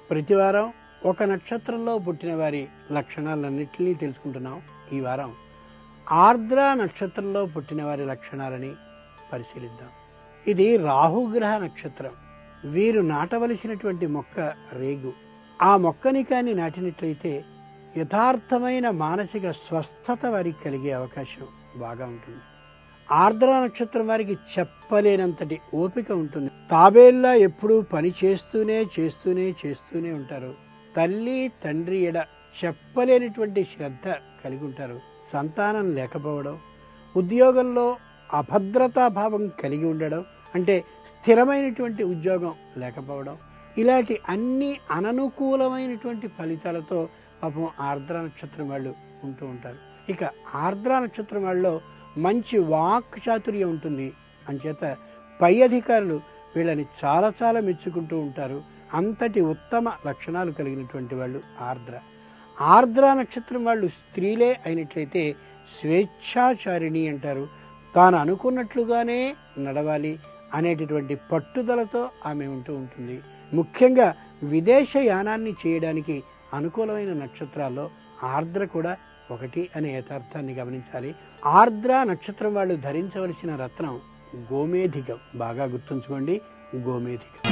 ప్రతివారం ఒక నక్షత్రంలో పుట్టిన వారి లక్షణాలన్నింటినీ తెలుసుకుంటున్నాం. ఈ వారం ఆర్ద్ర నక్షత్రంలో పుట్టిన వారి లక్షణాలని పరిశీలిద్దాం. ఇది రాహుగ్రహ నక్షత్రం. వీరు నాటవలసినటువంటి మొక్క రేగు. ఆ మొక్కని కానీ నాటినట్లయితే యథార్థమైన మానసిక స్వస్థత వారికి కలిగే అవకాశం బాగా ఉంటుంది. ఆర్ద్ర నక్షత్రం వారికి చెప్పలేనంతటి ఓపిక ఉంటుంది. తాబేల్లా ఎప్పుడూ పని చేస్తూనే ఉంటారు. తల్లి తండ్రి ఎడ చెప్పలేనటువంటి శ్రద్ధ కలిగి ఉంటారు. సంతానం లేకపోవడం, ఉద్యోగంలో అభద్రతాభావం కలిగి ఉండడం, అంటే స్థిరమైనటువంటి ఉద్యోగం లేకపోవడం, ఇలాంటి అన్ని అననుకూలమైనటువంటి ఫలితాలతో పాపం ఆర్ద్ర నక్షత్రం వాళ్ళు ఉంటూ ఉంటారు. ఇక ఆర్ద్ర నక్షత్రం వాళ్ళలో మంచి వాక్ చాతుర్యం ఉంటుంది. అంచేత పై అధికారులు వీళ్ళని చాలా మెచ్చుకుంటూ ఉంటారు. అంతటి ఉత్తమ లక్షణాలు కలిగినటువంటి వాళ్ళు ఆర్ద్ర నక్షత్రం వాళ్ళు స్త్రీలే అయినట్లయితే స్వేచ్ఛాచారిణి అంటారు. తాను అనుకున్నట్లుగానే నడవాలి అనేటటువంటి పట్టుదలతో ఆమె ఉంటూ ఉంటుంది. ముఖ్యంగా విదేశయానాన్ని చేయడానికి అనుకూలమైన నక్షత్రాల్లో ఆర్ద్ర కూడా ఒకటి అనే యథార్థాన్ని గమనించాలి. ఆర్ద్ర నక్షత్రం వాళ్ళు ధరించవలసిన రత్నం గోమేధికం. బాగా గుర్తుంచుకోండి, గోమేధికం.